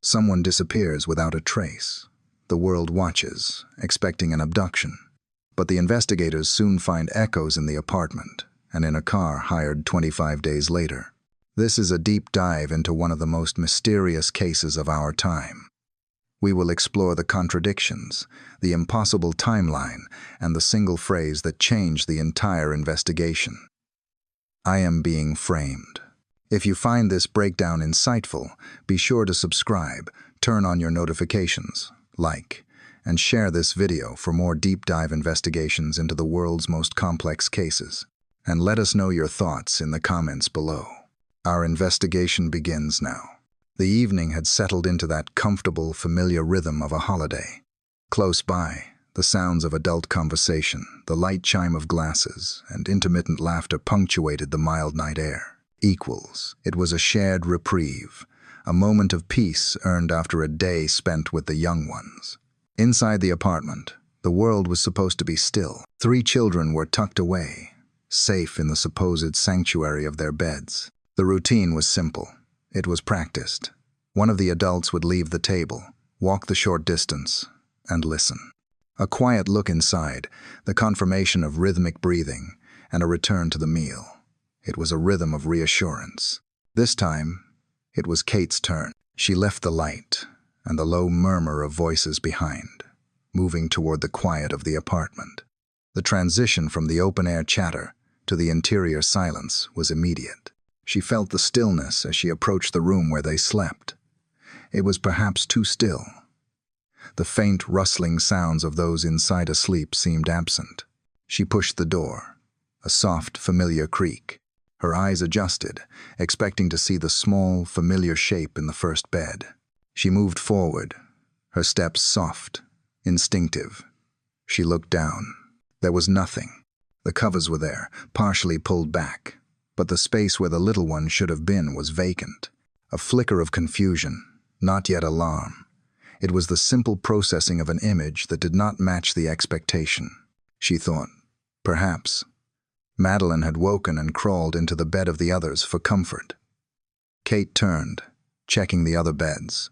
Someone disappears without a trace. The world watches, expecting an abduction. But the investigators soon find echoes in the apartment and in a car hired 25 days later. This is a deep dive into one of the most mysterious cases of our time. We will explore the contradictions, the impossible timeline, and the single phrase that changed the entire investigation. I am being framed. If you find this breakdown insightful, be sure to subscribe, turn on your notifications, like, and share this video for more deep dive investigations into the world's most complex cases. And let us know your thoughts in the comments below. Our investigation begins now. The evening had settled into that comfortable, familiar rhythm of a holiday. Close by, the sounds of adult conversation, the light chime of glasses, and intermittent laughter punctuated the mild night air. Equals. It was a shared reprieve, a moment of peace earned after a day spent with the young ones. Inside the apartment, the world was supposed to be still. 3 children were tucked away, safe in the supposed sanctuary of their beds. The routine was simple. It was practiced. One of the adults would leave the table, walk the short distance, and listen. A quiet look inside, the confirmation of rhythmic breathing, and a return to the meal. It was a rhythm of reassurance. This time, it was Kate's turn. She left the light and the low murmur of voices behind, moving toward the quiet of the apartment. The transition from the open-air chatter to the interior silence was immediate. She felt the stillness as she approached the room where they slept. It was perhaps too still. The faint rustling sounds of those inside asleep seemed absent. She pushed the door, a soft, familiar creak. Her eyes adjusted, expecting to see the small, familiar shape in the first bed. She moved forward, her steps soft, instinctive. She looked down. There was nothing. The covers were there, partially pulled back, but the space where the little one should have been was vacant. A flicker of confusion, not yet alarm. It was the simple processing of an image that did not match the expectation. She thought, perhaps, Madeleine had woken and crawled into the bed of the others for comfort. Kate turned, checking the other beds.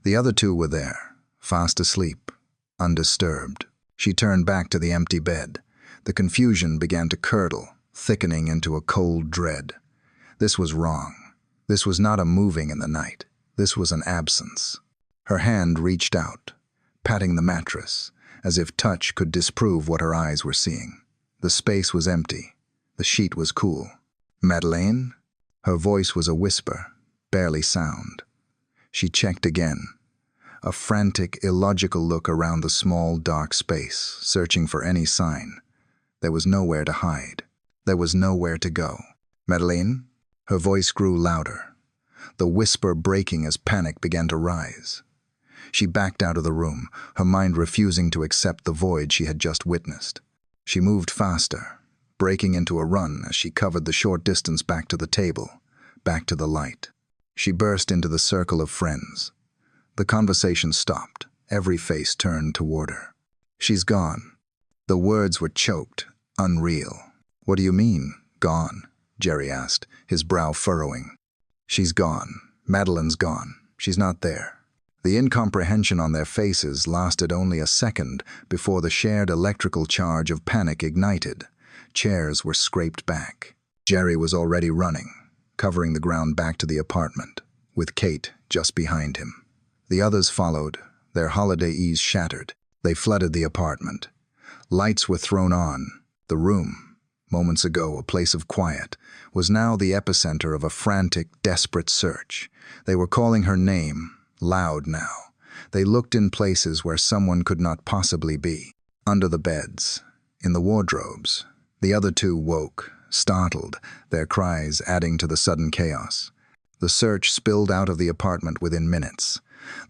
The other 2 were there, fast asleep, undisturbed. She turned back to the empty bed. The confusion began to curdle, thickening into a cold dread. This was wrong. This was not a moving in the night. This was an absence. Her hand reached out, patting the mattress, as if touch could disprove what her eyes were seeing. The space was empty. The sheet was cool. Madeleine? Her voice was a whisper, barely sound. She checked again. A frantic, illogical look around the small, dark space, searching for any sign. There was nowhere to hide. There was nowhere to go. Madeleine? Her voice grew louder, the whisper breaking as panic began to rise. She backed out of the room, her mind refusing to accept the void she had just witnessed. She moved faster, breaking into a run as she covered the short distance back to the table, back to the light. She burst into the circle of friends. The conversation stopped. Every face turned toward her. She's gone. The words were choked, unreal. What do you mean, gone? Jerry asked, his brow furrowing. She's gone. Madeleine's gone. She's not there. The incomprehension on their faces lasted only a second before the shared electrical charge of panic ignited. Chairs were scraped back. Jerry was already running, covering the ground back to the apartment, with Kate just behind him. The others followed, their holiday ease shattered. They flooded the apartment. Lights were thrown on. The room, moments ago a place of quiet, was now the epicenter of a frantic, desperate search. They were calling her name, loud now. They looked in places where someone could not possibly be. Under the beds, in the wardrobes. The other 2 woke, startled, their cries adding to the sudden chaos. The search spilled out of the apartment within minutes.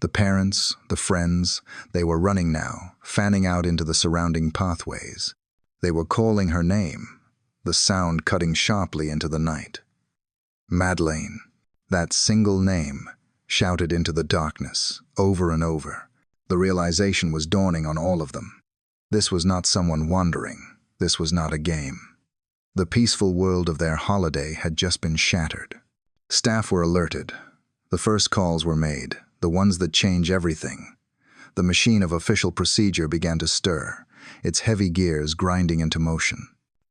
The parents, the friends, they were running now, fanning out into the surrounding pathways. They were calling her name, the sound cutting sharply into the night. Madeleine, that single name, shouted into the darkness, over and over. The realization was dawning on all of them. This was not someone wandering. This was not a game. The peaceful world of their holiday had just been shattered. Staff were alerted. The first calls were made, the ones that change everything. The machine of official procedure began to stir, its heavy gears grinding into motion.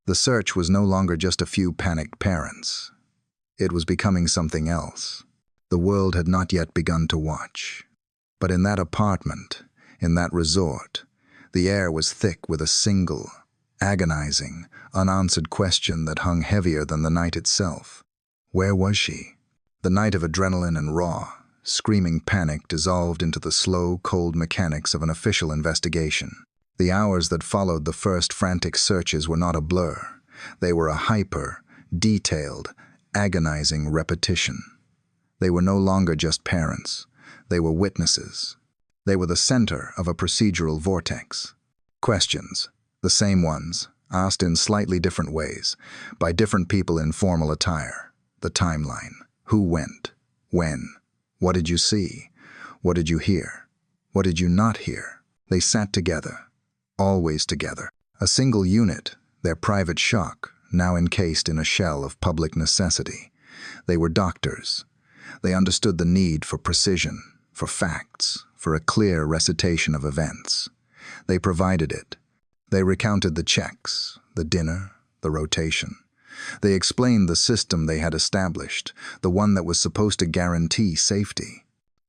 The search was no longer just a few panicked parents. It was becoming something else. The world had not yet begun to watch. But in that apartment, in that resort, the air was thick with a single, agonizing, unanswered question that hung heavier than the night itself. Where was she? The night of adrenaline and raw, screaming panic dissolved into the slow, cold mechanics of an official investigation. The hours that followed the first frantic searches were not a blur. They were a hyper, detailed, agonizing repetition. They were no longer just parents. They were witnesses. They were the center of a procedural vortex. Questions, the same ones, asked in slightly different ways, by different people in formal attire. The timeline. Who went? When? What did you see? What did you hear? What did you not hear? They sat together, always together. A single unit, their private shock, now encased in a shell of public necessity. They were doctors. They understood the need for precision, for facts, for a clear recitation of events. They provided it. They recounted the checks, the dinner, the rotation. They explained the system they had established, the one that was supposed to guarantee safety.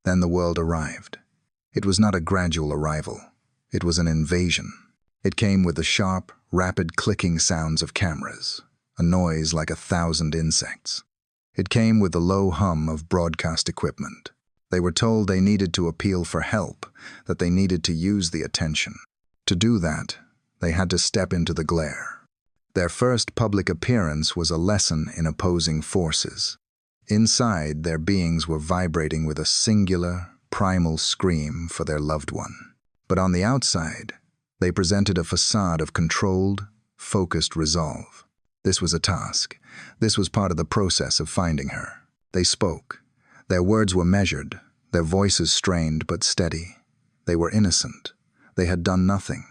Then the world arrived. It was not a gradual arrival. It was an invasion. It came with the sharp, rapid clicking sounds of cameras, a noise like 1,000 insects. It came with the low hum of broadcast equipment. They were told they needed to appeal for help, that they needed to use the attention. To do that, they had to step into the glare. Their first public appearance was a lesson in opposing forces. Inside, their beings were vibrating with a singular, primal scream for their loved one. But on the outside, they presented a facade of controlled, focused resolve. This was a task. This was part of the process of finding her. They spoke. Their words were measured, their voices strained but steady. They were innocent. They had done nothing.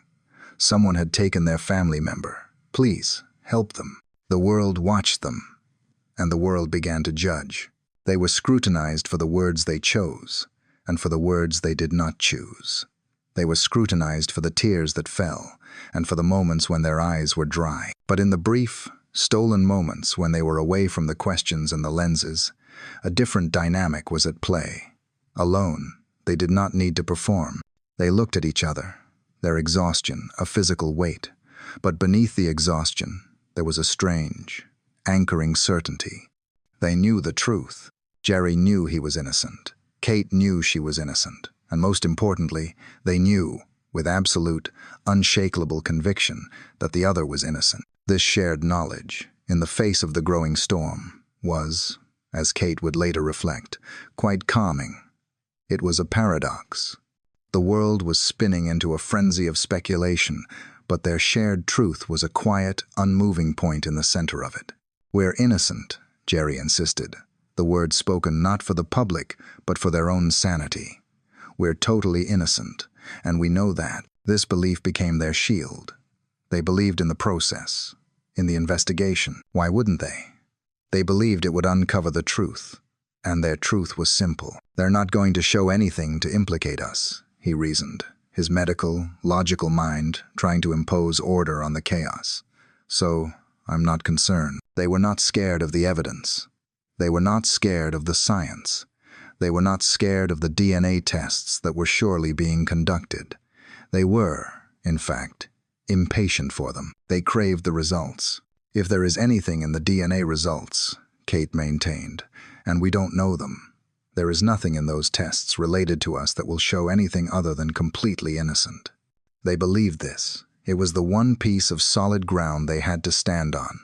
Someone had taken their family member. Please, help them. The world watched them, and the world began to judge. They were scrutinized for the words they chose, and for the words they did not choose. They were scrutinized for the tears that fell, and for the moments when their eyes were dry. But in the brief, stolen moments when they were away from the questions and the lenses, a different dynamic was at play. Alone, they did not need to perform. They looked at each other, their exhaustion, a physical weight. But beneath the exhaustion, there was a strange, anchoring certainty. They knew the truth. Jerry knew he was innocent. Kate knew she was innocent. And most importantly, they knew, with absolute, unshakable conviction, that the other was innocent. This shared knowledge, in the face of the growing storm, was, as Kate would later reflect, quite calming. It was a paradox. The world was spinning into a frenzy of speculation, but their shared truth was a quiet, unmoving point in the center of it. "We're innocent," Jerry insisted, the words spoken not for the public, but for their own sanity. "We're totally innocent, and we know that." This belief became their shield. They believed in the process, in the investigation. Why wouldn't they? They believed it would uncover the truth, and their truth was simple. "They're not going to show anything to implicate us," he reasoned, his medical, logical mind trying to impose order on the chaos. "So, I'm not concerned." They were not scared of the evidence. They were not scared of the science. They were not scared of the DNA tests that were surely being conducted. They were, in fact, impatient for them. They craved the results. "If there is anything in the DNA results," Kate maintained, "and we don't know them, there is nothing in those tests related to us that will show anything other than completely innocent." They believed this. It was the one piece of solid ground they had to stand on.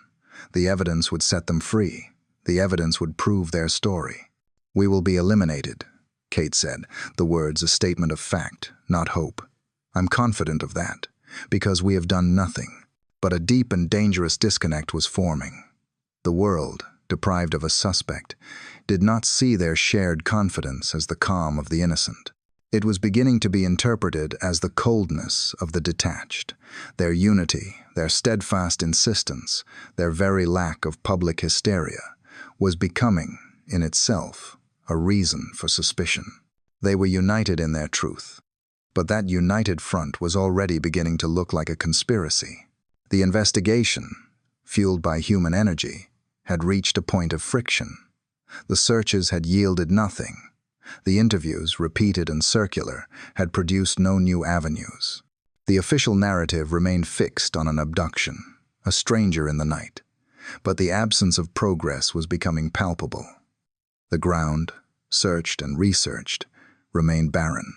The evidence would set them free. The evidence would prove their story. "We will be eliminated," Kate said, the words a statement of fact, not hope. "I'm confident of that, because we have done nothing." But a deep and dangerous disconnect was forming. The world, deprived of a suspect, did not see their shared confidence as the calm of the innocent. It was beginning to be interpreted as the coldness of the detached. Their unity, their steadfast insistence, their very lack of public hysteria, was becoming, in itself, a reason for suspicion. They were united in their truth. But that united front was already beginning to look like a conspiracy. The investigation, fueled by human energy, had reached a point of friction. The searches had yielded nothing. The interviews, repeated and circular, had produced no new avenues. The official narrative remained fixed on an abduction, a stranger in the night. But the absence of progress was becoming palpable. The ground, searched and researched, remained barren.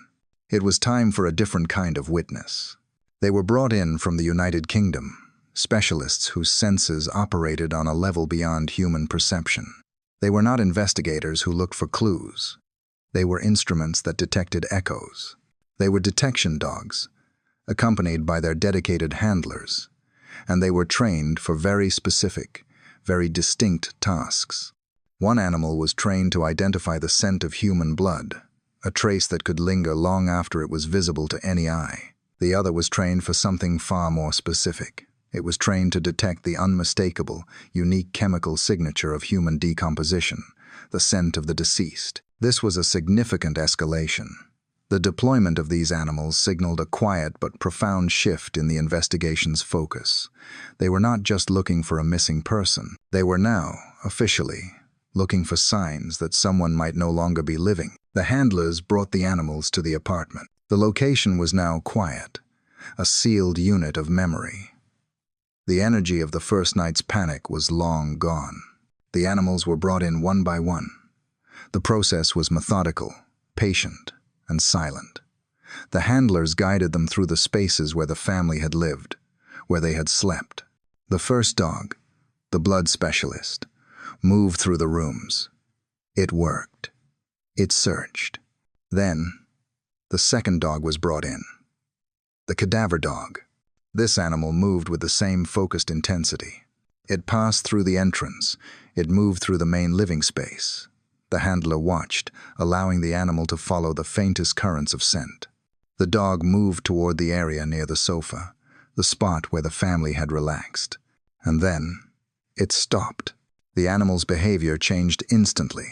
It was time for a different kind of witness. They were brought in from the United Kingdom, specialists whose senses operated on a level beyond human perception. They were not investigators who looked for clues. They were instruments that detected echoes. They were detection dogs, accompanied by their dedicated handlers, and they were trained for very specific, very distinct tasks. One animal was trained to identify the scent of human blood, a trace that could linger long after it was visible to any eye. The other was trained for something far more specific. It was trained to detect the unmistakable, unique chemical signature of human decomposition, the scent of the deceased. This was a significant escalation. The deployment of these animals signaled a quiet but profound shift in the investigation's focus. They were not just looking for a missing person. They were now, officially, looking for signs that someone might no longer be living. The handlers brought the animals to the apartment. The location was now quiet, a sealed unit of memory. The energy of the first night's panic was long gone. The animals were brought in one by one. The process was methodical, patient, and silent. The handlers guided them through the spaces where the family had lived, where they had slept. The first dog, the blood specialist, moved through the rooms. It worked. It searched. Then, the second dog was brought in. The cadaver dog. This animal moved with the same focused intensity. It passed through the entrance. It moved through the main living space. The handler watched, allowing the animal to follow the faintest currents of scent. The dog moved toward the area near the sofa, the spot where the family had relaxed. And then, it stopped. The animal's behavior changed instantly.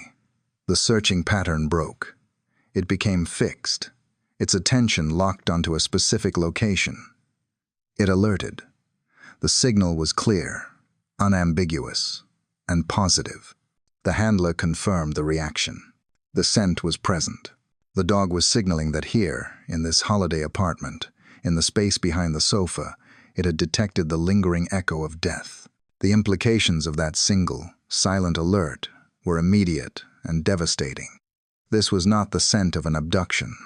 The searching pattern broke. It became fixed, its attention locked onto a specific location. It alerted. The signal was clear, unambiguous, and positive. The handler confirmed the reaction. The scent was present. The dog was signaling that here, in this holiday apartment, in the space behind the sofa, it had detected the lingering echo of death. The implications of that single, silent alert were immediate and devastating. This was not the scent of an abduction.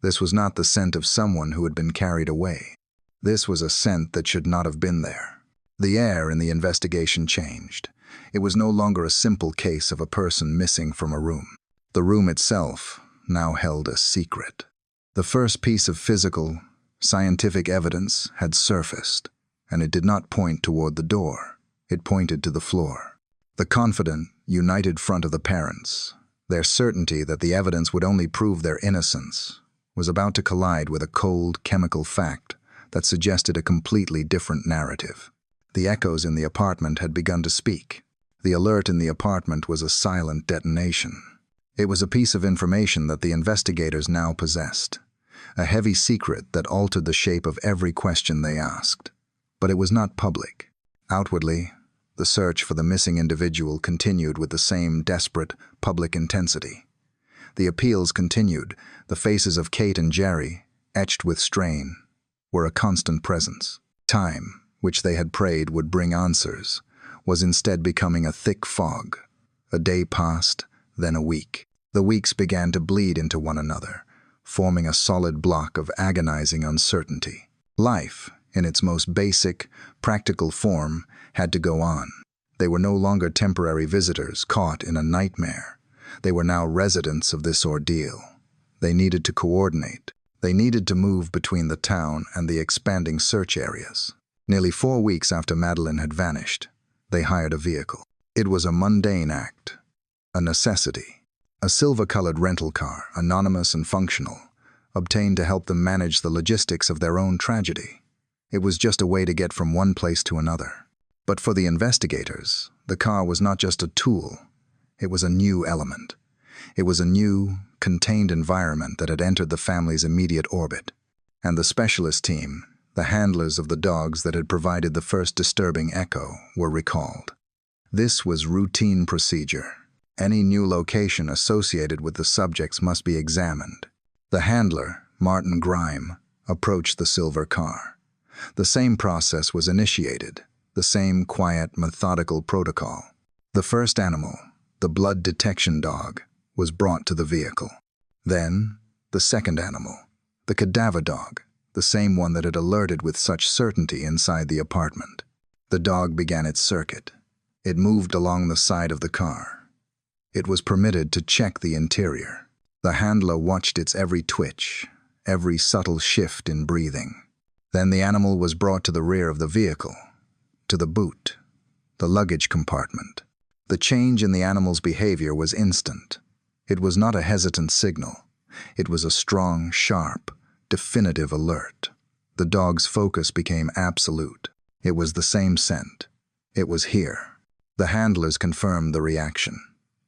This was not the scent of someone who had been carried away. This was a scent that should not have been there. The air in the investigation changed. It was no longer a simple case of a person missing from a room. The room itself now held a secret. The first piece of physical, scientific evidence had surfaced, and it did not point toward the door. It pointed to the floor. The confident, united front of the parents, their certainty that the evidence would only prove their innocence, was about to collide with a cold, chemical fact that suggested a completely different narrative. The echoes in the apartment had begun to speak. The alert in the apartment was a silent detonation. It was a piece of information that the investigators now possessed, a heavy secret that altered the shape of every question they asked. But it was not public. Outwardly, the search for the missing individual continued with the same desperate, public intensity. The appeals continued. The faces of Kate and Jerry, etched with strain, were a constant presence. Time, which they had prayed would bring answers, was instead becoming a thick fog. A day passed, then a week. The weeks began to bleed into one another, forming a solid block of agonizing uncertainty. Life, in its most basic, practical form, had to go on. They were no longer temporary visitors caught in a nightmare. They were now residents of this ordeal. They needed to coordinate. They needed to move between the town and the expanding search areas. Nearly 4 weeks after Madeleine had vanished, they hired a vehicle. It was a mundane act, a necessity. A silver-colored rental car, anonymous and functional, obtained to help them manage the logistics of their own tragedy. It was just a way to get from one place to another. But for the investigators, the car was not just a tool. It was a new element. It was a new, contained environment that had entered the family's immediate orbit. And the specialist team, the handlers of the dogs that had provided the first disturbing echo, were recalled. This was routine procedure. Any new location associated with the subjects must be examined. The handler, Martin Grime, approached the silver car. The same process was initiated, the same quiet, methodical protocol. The first animal, the blood detection dog, was brought to the vehicle. Then, the second animal, the cadaver dog, the same one that had alerted with such certainty inside the apartment. The dog began its circuit. It moved along the side of the car. It was permitted to check the interior. The handler watched its every twitch, every subtle shift in breathing. Then the animal was brought to the rear of the vehicle, to the boot, the luggage compartment. The change in the animal's behavior was instant. It was not a hesitant signal. It was a strong, sharp, definitive alert. The dog's focus became absolute. It was the same scent. It was here. The handlers confirmed the reaction.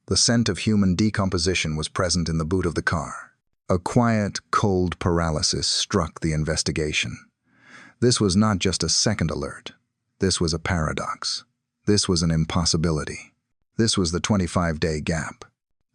The scent of human decomposition was present in the boot of the car. A quiet, cold paralysis struck the investigation. This was not just a second alert. This was a paradox. This was an impossibility. This was the 25-day gap.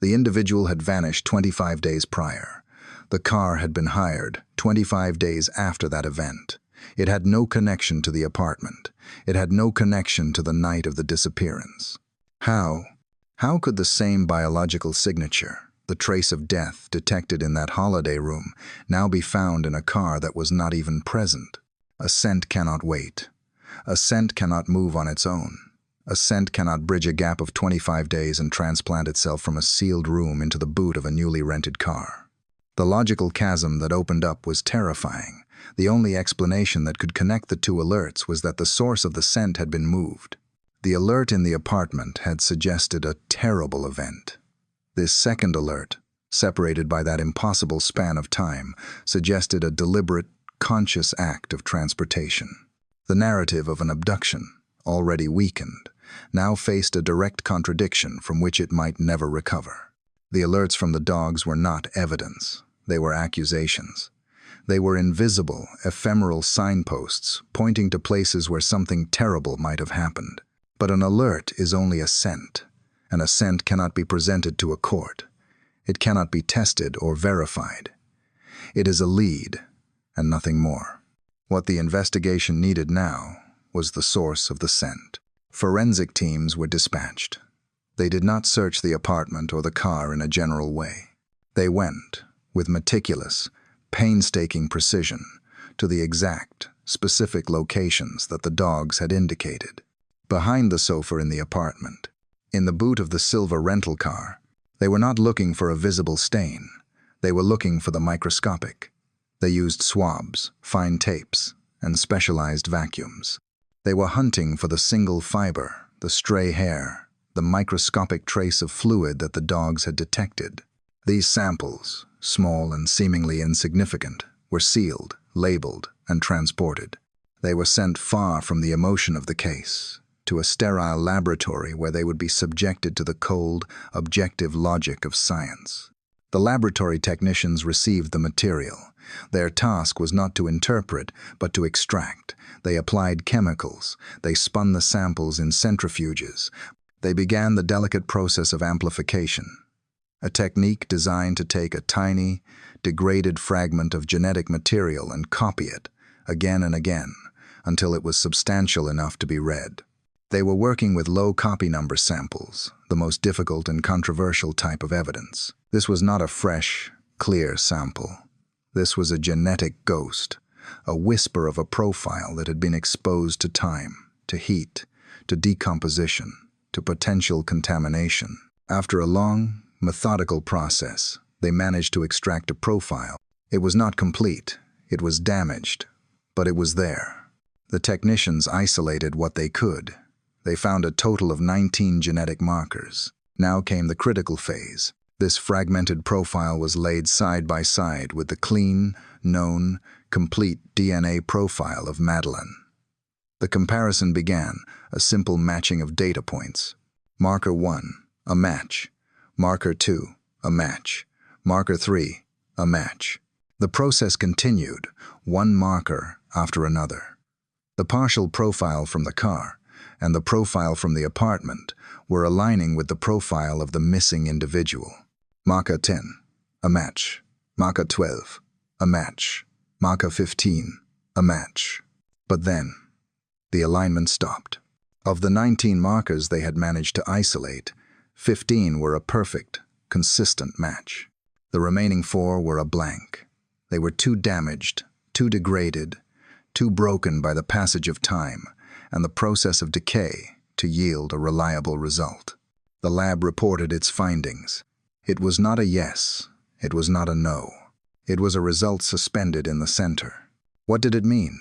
The individual had vanished 25 days prior. The car had been hired 25 days after that event. It had no connection to the apartment. It had no connection to the night of the disappearance. How could the same biological signature, the trace of death detected in that holiday room, now be found in a car that was not even present? A scent cannot wait. A scent cannot move on its own. A scent cannot bridge a gap of 25 days and transplant itself from a sealed room into the boot of a newly rented car. The logical chasm that opened up was terrifying. The only explanation that could connect the two alerts was that the source of the scent had been moved. The alert in the apartment had suggested a terrible event. This second alert, separated by that impossible span of time, suggested a deliberate, conscious act of transportation. The narrative of an abduction, already weakened, now faced a direct contradiction from which it might never recover. The alerts from the dogs were not evidence. They were accusations. They were invisible, ephemeral signposts pointing to places where something terrible might have happened. But an alert is only a scent, and a scent cannot be presented to a court. It cannot be tested or verified. It is a lead, and nothing more. What the investigation needed now was the source of the scent. Forensic teams were dispatched. They did not search the apartment or the car in a general way. They went, with meticulous, painstaking precision, to the exact, specific locations that the dogs had indicated. Behind the sofa in the apartment, in the boot of the silver rental car, they were not looking for a visible stain. They were looking for the microscopic. They used swabs, fine tapes, and specialized vacuums. They were hunting for the single fiber, the stray hair, the microscopic trace of fluid that the dogs had detected. These samples, small and seemingly insignificant, were sealed, labeled, and transported. They were sent far from the emotion of the case, to a sterile laboratory where they would be subjected to the cold, objective logic of science. The laboratory technicians received the material. Their task was not to interpret, but to extract. They applied chemicals. They spun the samples in centrifuges. They began the delicate process of amplification, a technique designed to take a tiny, degraded fragment of genetic material and copy it, again and again, until it was substantial enough to be read. They were working with low copy number samples, the most difficult and controversial type of evidence. This was not a fresh, clear sample. This was a genetic ghost, a whisper of a profile that had been exposed to time, to heat, to decomposition, to potential contamination. After a long, methodical process, they managed to extract a profile. It was not complete, it was damaged, but it was there. The technicians isolated what they could. They found a total of 19 genetic markers. Now came the critical phase. This fragmented profile was laid side by side with the clean, known, complete DNA profile of Madeleine. The comparison began, a simple matching of data points. Marker 1, a match. Marker 2, a match. Marker 3. A match. The process continued, one marker after another. The partial profile from the car and the profile from the apartment were aligning with the profile of the missing individual. Marker 10. A match. Marker 12. A match. Marker 15. A match. But then, the alignment stopped. Of the 19 markers they had managed to isolate, 15 were a perfect, consistent match. The remaining 4 were a blank. They were too damaged, too degraded, too broken by the passage of time and the process of decay to yield a reliable result. The lab reported its findings. It was not a yes, it was not a no. It was a result suspended in the center. What did it mean?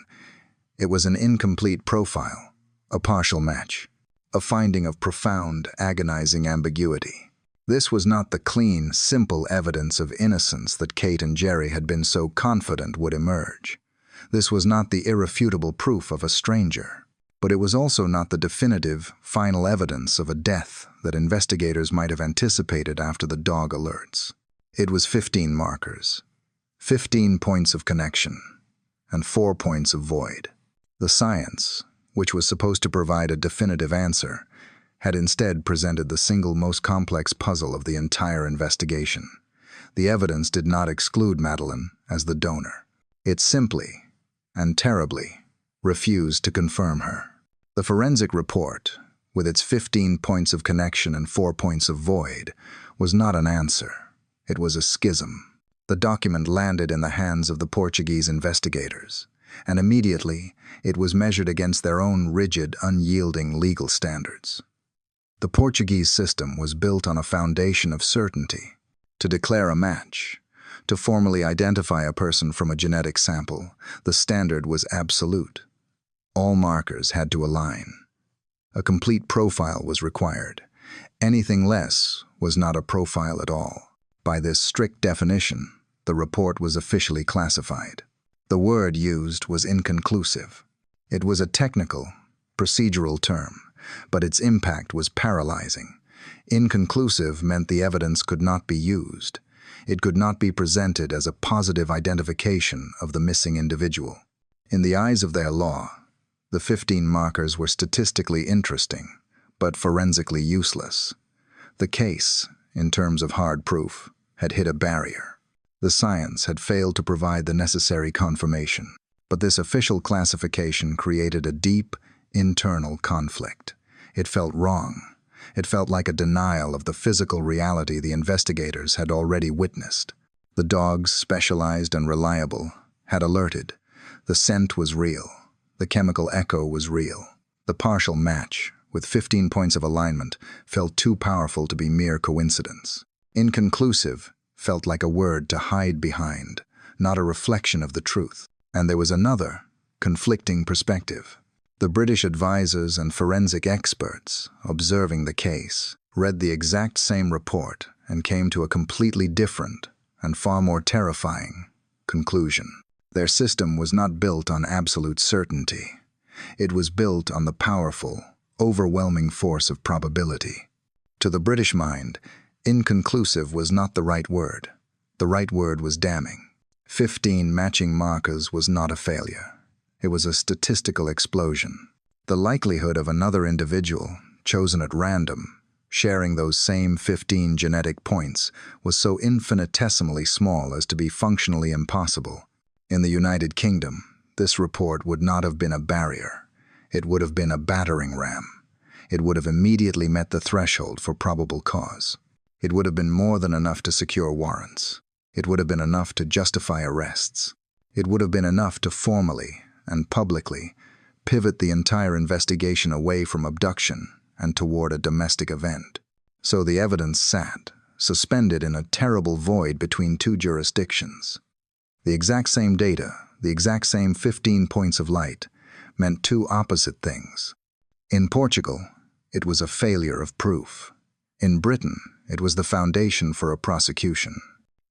It was an incomplete profile, a partial match, a finding of profound, agonizing ambiguity. This was not the clean, simple evidence of innocence that Kate and Jerry had been so confident would emerge. This was not the irrefutable proof of a stranger. But it was also not the definitive, final evidence of a death that investigators might have anticipated after the dog alerts. It was 15 markers, 15 points of connection, and 4 points of void. The science, which was supposed to provide a definitive answer, had instead presented the single most complex puzzle of the entire investigation. The evidence did not exclude Madeleine as the donor. It simply, and terribly, refused to confirm her. The forensic report, with its 15 points of connection and 4 points of void, was not an answer. It was a schism. The document landed in the hands of the Portuguese investigators, and immediately it was measured against their own rigid, unyielding legal standards. The Portuguese system was built on a foundation of certainty. To declare a match, to formally identify a person from a genetic sample, the standard was absolute. All markers had to align. A complete profile was required. Anything less was not a profile at all. By this strict definition, the report was officially classified. The word used was inconclusive. It was a technical, procedural term, but its impact was paralyzing. Inconclusive meant the evidence could not be used. It could not be presented as a positive identification of the missing individual. In the eyes of their law, the 15 markers were statistically interesting, but forensically useless. The case, in terms of hard proof, had hit a barrier. The science had failed to provide the necessary confirmation, but this official classification created a deep, internal conflict. It felt wrong. It felt like a denial of the physical reality the investigators had already witnessed. The dogs, specialized and reliable, had alerted. The scent was real. The chemical echo was real. The partial match, with 15 points of alignment, felt too powerful to be mere coincidence. Inconclusive felt like a word to hide behind, not a reflection of the truth. And there was another, conflicting perspective. The British advisors and forensic experts, observing the case, read the exact same report and came to a completely different and far more terrifying conclusion. Their system was not built on absolute certainty. It was built on the powerful, overwhelming force of probability. To the British mind, inconclusive was not the right word. The right word was damning. 15 matching markers was not a failure. It was a statistical explosion. The likelihood of another individual, chosen at random, sharing those same 15 genetic points was so infinitesimally small as to be functionally impossible. In the United Kingdom, this report would not have been a barrier. It would have been a battering ram. It would have immediately met the threshold for probable cause. It would have been more than enough to secure warrants. It would have been enough to justify arrests. It would have been enough to formally and publicly pivot the entire investigation away from abduction and toward a domestic event. So the evidence sat, suspended in a terrible void between two jurisdictions. The exact same data, the exact same 15 points of light, meant two opposite things. In Portugal, it was a failure of proof. In Britain, it was the foundation for a prosecution.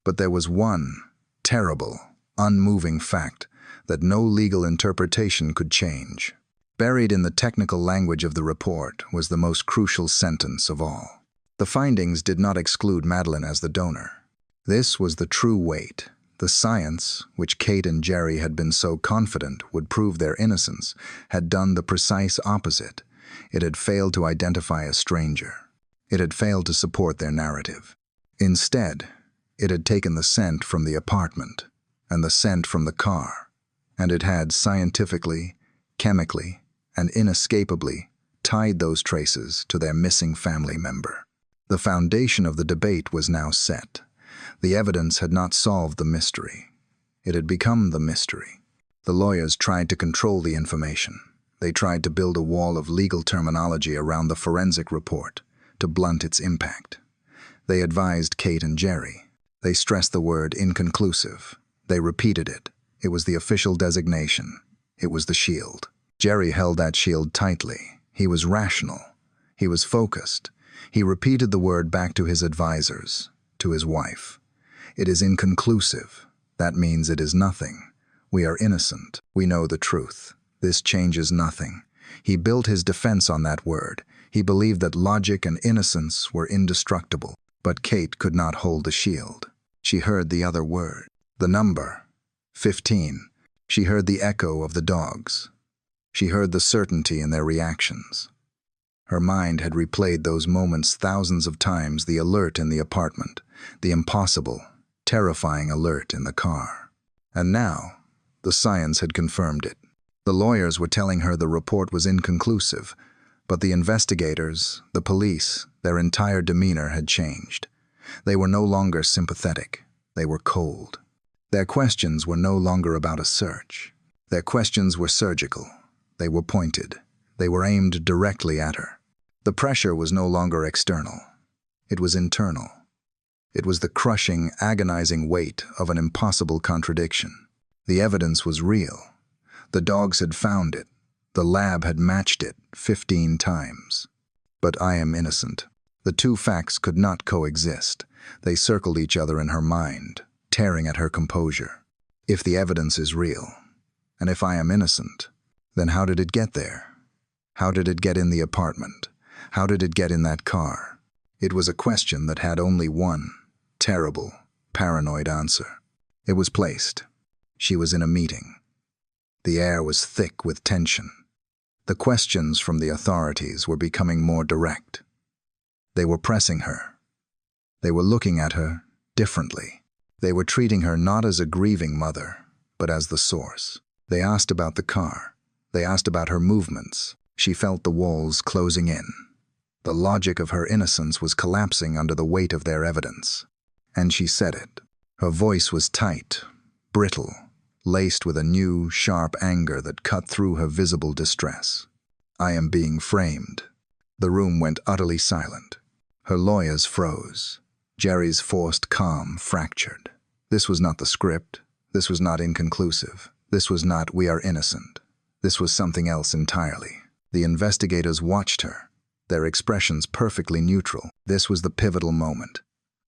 But there was one terrible, unmoving fact that no legal interpretation could change. Buried in the technical language of the report was the most crucial sentence of all. The findings did not exclude Madeleine as the donor. This was the true weight. The science, which Kate and Jerry had been so confident would prove their innocence, had done the precise opposite. It had failed to identify a stranger. It had failed to support their narrative. Instead, it had taken the scent from the apartment and the scent from the car, and it had scientifically, chemically, and inescapably tied those traces to their missing family member. The foundation of the debate was now set. The evidence had not solved the mystery. It had become the mystery. The lawyers tried to control the information. They tried to build a wall of legal terminology around the forensic report to blunt its impact. They advised Kate and Jerry. They stressed the word inconclusive. They repeated it. It was the official designation. It was the shield. Jerry held that shield tightly. He was rational. He was focused. He repeated the word back to his advisors, to his wife. It is inconclusive. That means it is nothing. We are innocent. We know the truth. This changes nothing. He built his defense on that word. He believed that logic and innocence were indestructible. But Kate could not hold the shield. She heard the other word. The number, 15. She heard the echo of the dogs. She heard the certainty in their reactions. Her mind had replayed those moments thousands of times, the alert in the apartment, the impossible, terrifying alert in the car. And now, the science had confirmed it. The lawyers were telling her the report was inconclusive, but the investigators, the police, their entire demeanor had changed. They were no longer sympathetic. They were cold. Their questions were no longer about a search. Their questions were surgical. They were pointed. They were aimed directly at her. The pressure was no longer external. It was internal. It was the crushing, agonizing weight of an impossible contradiction. The evidence was real. The dogs had found it. The lab had matched it 15 times. But I am innocent. The two facts could not coexist. They circled each other in her mind, tearing at her composure. If the evidence is real, and if I am innocent, then how did it get there? How did it get in the apartment? How did it get in that car? It was a question that had only one terrible, paranoid answer. It was placed. She was in a meeting. The air was thick with tension. The questions from the authorities were becoming more direct. They were pressing her. They were looking at her differently. They were treating her not as a grieving mother, but as the source. They asked about the car. They asked about her movements. She felt the walls closing in. The logic of her innocence was collapsing under the weight of their evidence. And she said it. Her voice was tight, brittle, laced with a new, sharp anger that cut through her visible distress. I am being framed. The room went utterly silent. Her lawyers froze. Jerry's forced calm fractured. This was not the script. This was not inconclusive. This was not we are innocent. This was something else entirely. The investigators watched her, their expressions perfectly neutral. This was the pivotal moment.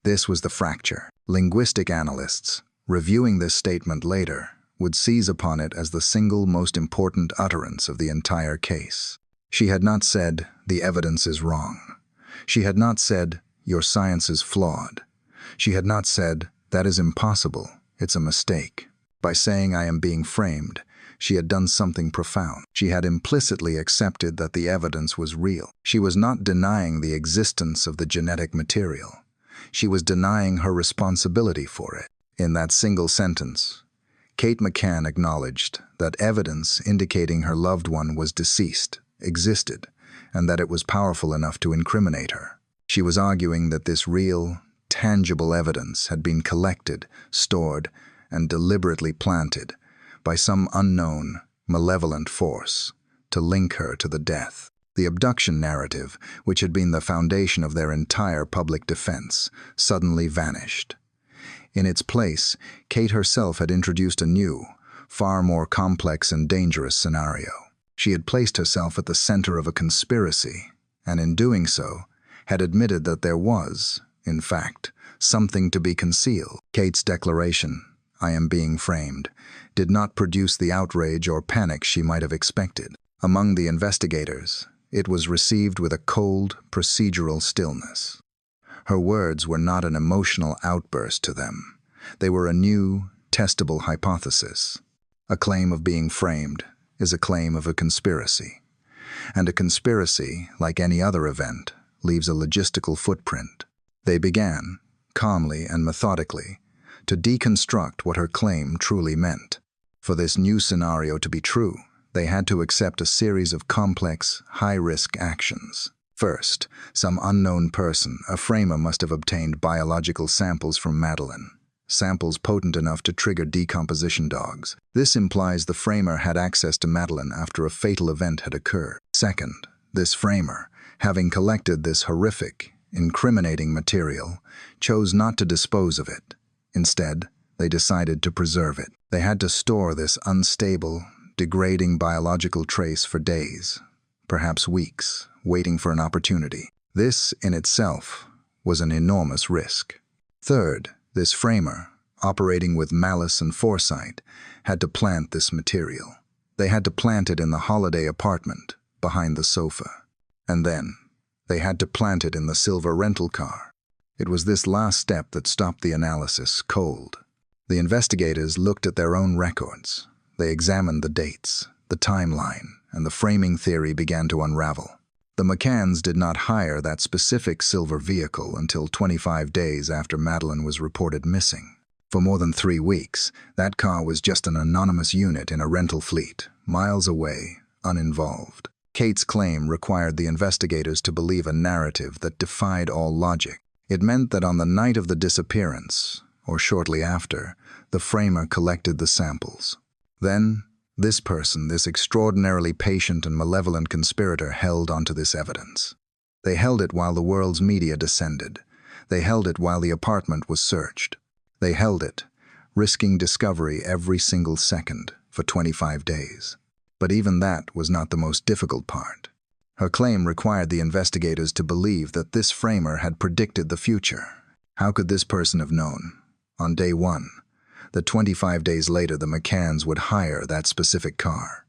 This was the fracture. Linguistic analysts, reviewing this statement later, would seize upon it as the single most important utterance of the entire case. She had not said, the evidence is wrong. She had not said, your science is flawed. She had not said, that is impossible, it's a mistake. By saying I am being framed, she had done something profound. She had implicitly accepted that the evidence was real. She was not denying the existence of the genetic material. She was denying her responsibility for it. In that single sentence, Kate McCann acknowledged that evidence indicating her loved one was deceased existed, and that it was powerful enough to incriminate her. She was arguing that this real, tangible evidence had been collected, stored, and deliberately planted by some unknown, malevolent force to link her to the death. The abduction narrative, which had been the foundation of their entire public defense, suddenly vanished. In its place, Kate herself had introduced a new, far more complex and dangerous scenario. She had placed herself at the center of a conspiracy, and in doing so, had admitted that there was, in fact, something to be concealed. Kate's declaration, I am being framed, did not produce the outrage or panic she might have expected. Among the investigators, it was received with a cold, procedural stillness. Her words were not an emotional outburst to them. They were a new, testable hypothesis. A claim of being framed is a claim of a conspiracy. And a conspiracy, like any other event, leaves a logistical footprint. They began, calmly and methodically, to deconstruct what her claim truly meant. For this new scenario to be true, they had to accept a series of complex, high-risk actions. First, some unknown person, a framer, must have obtained biological samples from Madeleine, samples potent enough to trigger decomposition dogs. This implies the framer had access to Madeleine after a fatal event had occurred. Second, this framer, having collected this horrific, incriminating material, chose not to dispose of it. Instead, they decided to preserve it. They had to store this unstable, degrading biological trace for days, perhaps weeks, waiting for an opportunity. This, in itself, was an enormous risk. Third, this framer, operating with malice and foresight, had to plant this material. They had to plant it in the holiday apartment, behind the sofa. And then, they had to plant it in the silver rental car. It was this last step that stopped the analysis cold. The investigators looked at their own records. They examined the dates, the timeline, and the framing theory began to unravel. The McCanns did not hire that specific silver vehicle until 25 days after Madeleine was reported missing. For more than 3 weeks, that car was just an anonymous unit in a rental fleet, miles away, uninvolved. Kate's claim required the investigators to believe a narrative that defied all logic. It meant that on the night of the disappearance, or shortly after, the framer collected the samples. Then, this person, this extraordinarily patient and malevolent conspirator, held onto this evidence. They held it while the world's media descended. They held it while the apartment was searched. They held it, risking discovery every single second, for 25 days. But even that was not the most difficult part. Her claim required the investigators to believe that this framer had predicted the future. How could this person have known, on day 1, that 25 days later the McCanns would hire that specific car?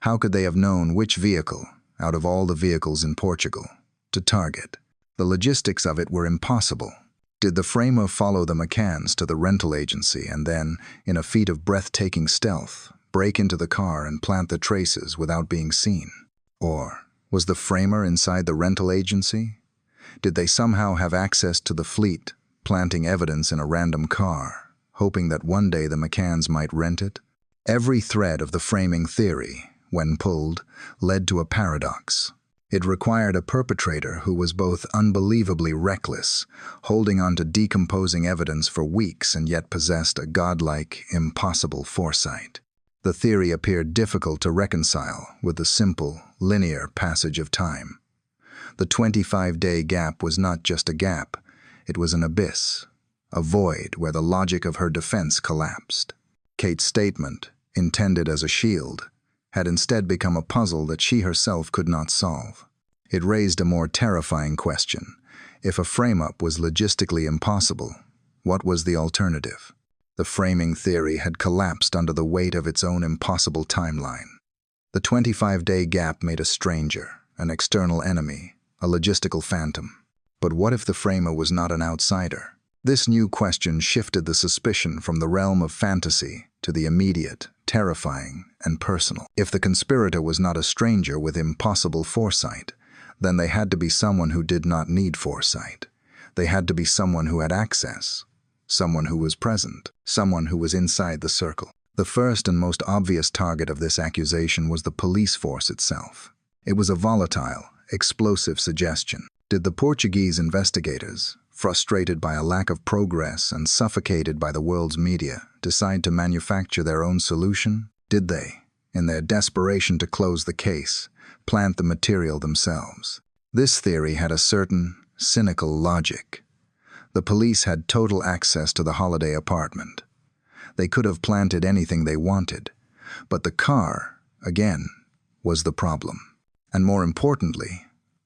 How could they have known which vehicle, out of all the vehicles in Portugal, to target? The logistics of it were impossible. Did the framer follow the McCanns to the rental agency and then, in a feat of breathtaking stealth, break into the car and plant the traces without being seen? Or was the framer inside the rental agency? Did they somehow have access to the fleet, planting evidence in a random car, hoping that one day the McCanns might rent it? Every thread of the framing theory, when pulled, led to a paradox. It required a perpetrator who was both unbelievably reckless, holding on to decomposing evidence for weeks, and yet possessed a godlike, impossible foresight. The theory appeared difficult to reconcile with the simple, linear passage of time. The 25-day gap was not just a gap, it was an abyss, a void where the logic of her defense collapsed. Kate's statement, intended as a shield, had instead become a puzzle that she herself could not solve. It raised a more terrifying question. If a frame-up was logistically impossible, what was the alternative? The framing theory had collapsed under the weight of its own impossible timeline. The 25-day gap made a stranger, an external enemy, a logistical phantom. But what if the framer was not an outsider? This new question shifted the suspicion from the realm of fantasy to the immediate, terrifying, and personal. If the conspirator was not a stranger with impossible foresight, then they had to be someone who did not need foresight. They had to be someone who had access, someone who was present, someone who was inside the circle. The first and most obvious target of this accusation was the police force itself. It was a volatile, explosive suggestion. Did the Portuguese investigators, frustrated by a lack of progress and suffocated by the world's media, decide to manufacture their own solution? Did they, in their desperation to close the case, plant the material themselves? This theory had a certain, cynical logic. The police had total access to the holiday apartment. They could have planted anything they wanted, but the car, again, was the problem. And more importantly,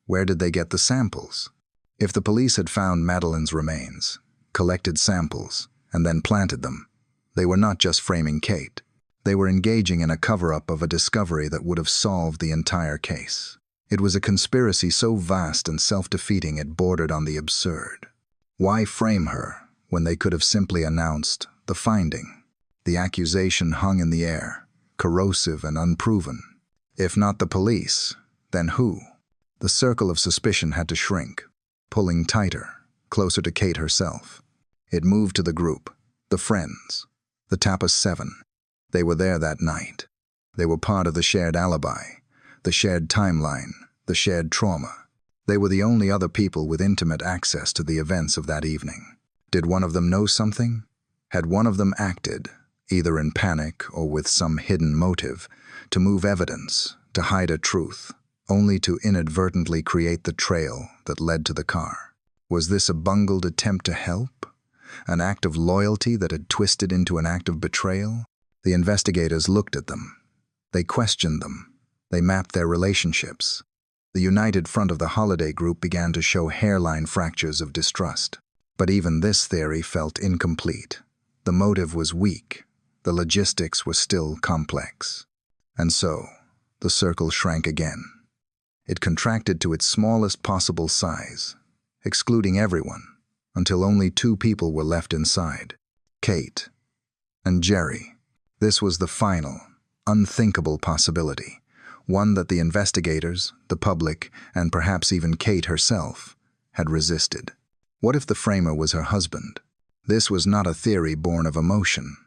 where did they get the samples? If the police had found Madeleine's remains, collected samples, and then planted them, they were not just framing Kate. They were engaging in a cover-up of a discovery that would have solved the entire case. It was a conspiracy so vast and self-defeating it bordered on the absurd. Why frame her when they could have simply announced the finding? The accusation hung in the air, corrosive and unproven. If not the police, then who? The circle of suspicion had to shrink, pulling tighter, closer to Kate herself. It moved to the group, the friends, the Tapas 7. They were there that night. They were part of the shared alibi, the shared timeline, the shared trauma. They were the only other people with intimate access to the events of that evening. Did one of them know something? Had one of them acted, either in panic or with some hidden motive, to move evidence, to hide a truth, only to inadvertently create the trail that led to the car? Was this a bungled attempt to help? An act of loyalty that had twisted into an act of betrayal? The investigators looked at them. They questioned them. They mapped their relationships. The united front of the holiday group began to show hairline fractures of distrust. But even this theory felt incomplete. The motive was weak. The logistics were still complex. And so, the circle shrank again. It contracted to its smallest possible size, excluding everyone, until only 2 people were left inside: Kate and Jerry. This was the final, unthinkable possibility, one that the investigators, the public, and perhaps even Kate herself had resisted. What if the framer was her husband? This was not a theory born of emotion,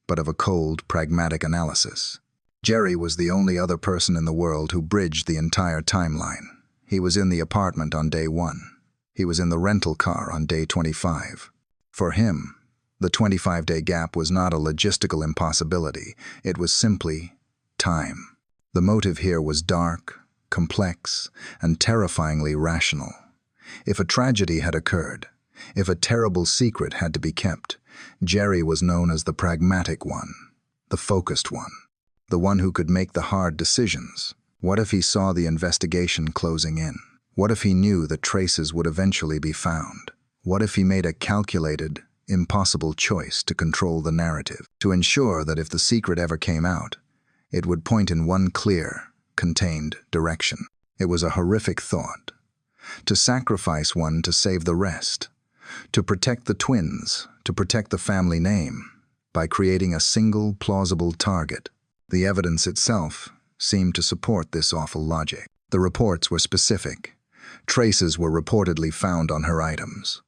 but of a cold, pragmatic analysis. Jerry was the only other person in the world who bridged the entire timeline. He was in the apartment on day 1. He was in the rental car on day 25. For him, the 25-day gap was not a logistical impossibility. It was simply time. The motive here was dark, complex, and terrifyingly rational. If a tragedy had occurred, if a terrible secret had to be kept, Jerry was known as the pragmatic one, the focused one, the one who could make the hard decisions. What if he saw the investigation closing in? What if he knew that traces would eventually be found? What if he made a calculated, impossible choice to control the narrative, to ensure that if the secret ever came out, it would point in one clear, contained direction? It was a horrific thought. To sacrifice one to save the rest. To protect the twins, to protect the family name, by creating a single plausible target. The evidence itself seemed to support this awful logic. The reports were specific. Traces were reportedly found on her items.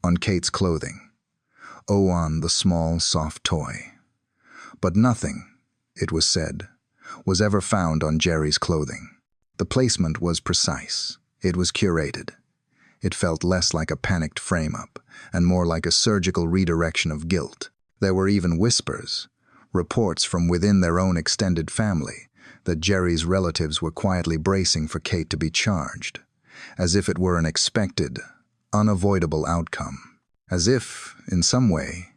On Kate's clothing. On the small, soft toy. But nothing, it was said, was ever found on Jerry's clothing. The placement was precise. It was curated. It felt less like a panicked frame-up and more like a surgical redirection of guilt. There were even whispers, reports from within their own extended family, that Jerry's relatives were quietly bracing for Kate to be charged, as if it were an expected, unavoidable outcome, as if, in some way,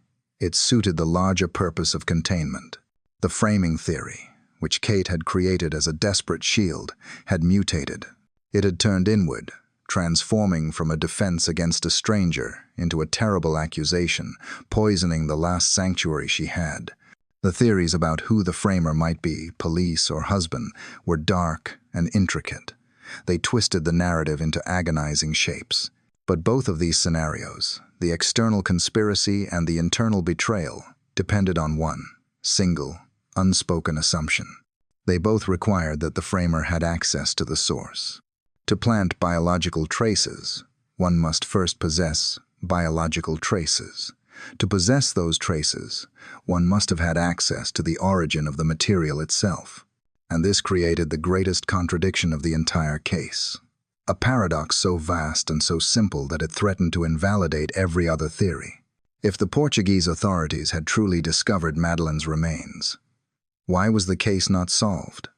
it suited the larger purpose of containment. The framing theory, which Kate had created as a desperate shield, had mutated. It had turned inward, transforming from a defense against a stranger into a terrible accusation, poisoning the last sanctuary she had. The theories about who the framer might be, police or husband, were dark and intricate. They twisted the narrative into agonizing shapes. But both of these scenarios, the external conspiracy and the internal betrayal, depended on one single, unspoken assumption. They both required that the framer had access to the source. To plant biological traces, one must first possess biological traces. To possess those traces, one must have had access to the origin of the material itself. And this created the greatest contradiction of the entire case. A paradox so vast and so simple that it threatened to invalidate every other theory. If the Portuguese authorities had truly discovered Madeleine's remains, why was the case not solved?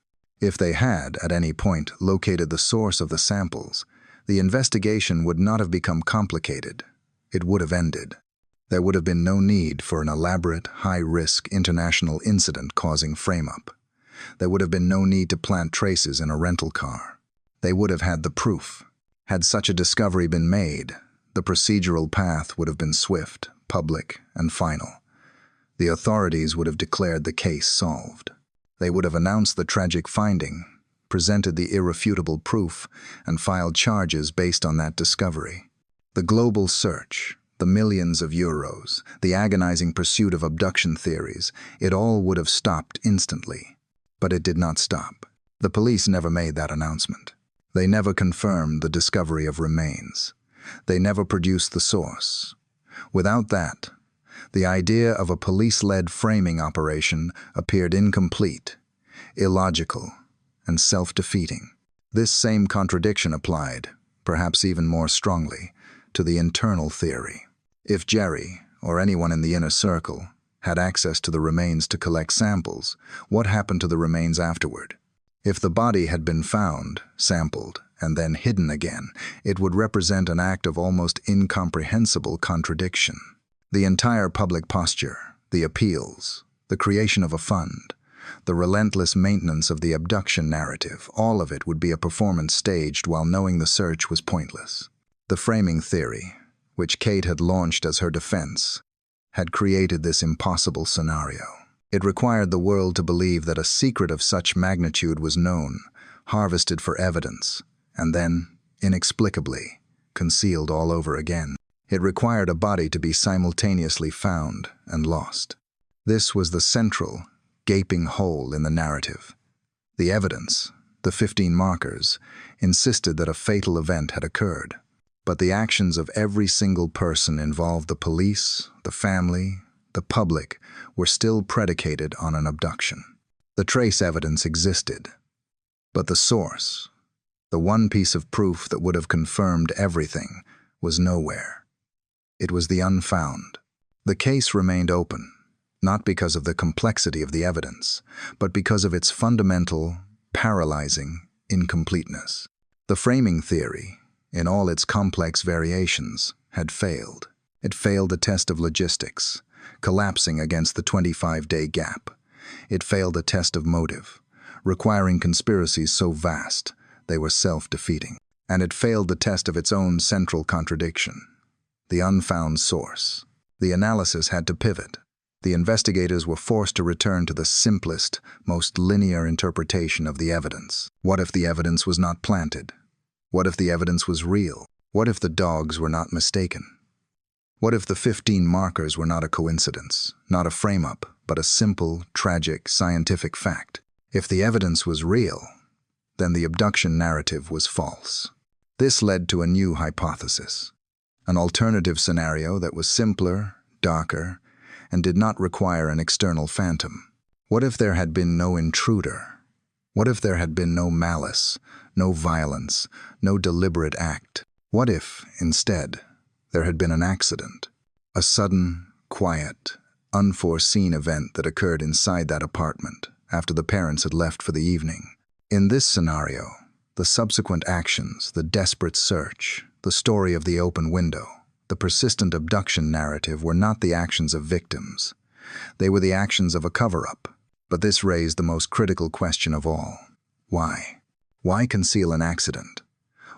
If they had, at any point, located the source of the samples, the investigation would not have become complicated. It would have ended. There would have been no need for an elaborate, high-risk international incident causing frame-up. There would have been no need to plant traces in a rental car. They would have had the proof. Had such a discovery been made, the procedural path would have been swift, public, and final. The authorities would have declared the case solved. They would have announced the tragic finding, presented the irrefutable proof, and filed charges based on that discovery. The global search, The millions of euros, the agonizing pursuit of abduction theories, it all would have stopped instantly. But it did not stop. The police never made that announcement. They never confirmed the discovery of remains. They never produced the source. Without that, the idea of a police-led framing operation appeared incomplete, illogical, and self-defeating. This same contradiction applied, perhaps even more strongly, to the internal theory. If Jerry, or anyone in the inner circle, had access to the remains to collect samples, what happened to the remains afterward? If the body had been found, sampled, and then hidden again, it would represent an act of almost incomprehensible contradiction. The entire public posture, the appeals, the creation of a fund, the relentless maintenance of the abduction narrative, all of it would be a performance staged while knowing the search was pointless. The framing theory, which Kate had launched as her defense, had created this impossible scenario. It required the world to believe that a secret of such magnitude was known, harvested for evidence, and then, inexplicably, concealed all over again. It required a body to be simultaneously found and lost. This was the central, gaping hole in the narrative. The evidence, the 15 markers, insisted that a fatal event had occurred. But the actions of every single person involved, the police, the family, the public, were still predicated on an abduction. The trace evidence existed, but the source, the one piece of proof that would have confirmed everything, was nowhere. It was the unfound. The case remained open, not because of the complexity of the evidence, but because of its fundamental, paralyzing incompleteness. The framing theory, in all its complex variations, had failed. It failed the test of logistics, collapsing against the 25-day gap. It failed the test of motive, requiring conspiracies so vast they were self-defeating. And it failed the test of its own central contradiction, the unfound source. The analysis had to pivot. The investigators were forced to return to the simplest, most linear interpretation of the evidence. What if the evidence was not planted? What if the evidence was real? What if the dogs were not mistaken? What if the 15 markers were not a coincidence, not a frame-up, but a simple, tragic, scientific fact? If the evidence was real, then the abduction narrative was false. This led to a new hypothesis, an alternative scenario that was simpler, darker, and did not require an external phantom. What if there had been no intruder? What if there had been no malice, no violence, no deliberate act? What if, instead, there had been an accident, a sudden, quiet, unforeseen event that occurred inside that apartment after the parents had left for the evening? In this scenario, the subsequent actions, the desperate search, the story of the open window, the persistent abduction narrative were not the actions of victims. They were the actions of a cover-up. But this raised the most critical question of all. Why? Why conceal an accident?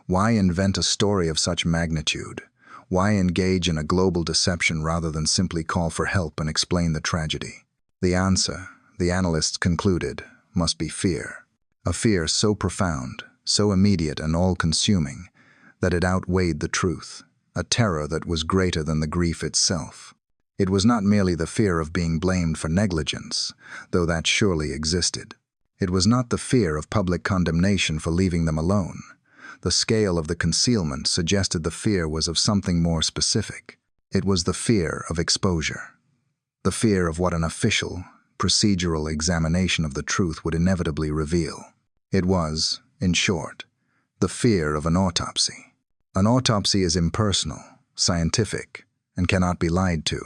Why invent a story of such magnitude? Why engage in a global deception rather than simply call for help and explain the tragedy? The answer, the analysts concluded, must be fear. A fear so profound, so immediate and all-consuming, that it outweighed the truth, a terror that was greater than the grief itself. It was not merely the fear of being blamed for negligence, though that surely existed. It was not the fear of public condemnation for leaving them alone. The scale of the concealment suggested the fear was of something more specific. It was the fear of exposure. The fear of what an official, procedural examination of the truth would inevitably reveal. It was, in short, the fear of an autopsy. An autopsy is impersonal, scientific, and cannot be lied to.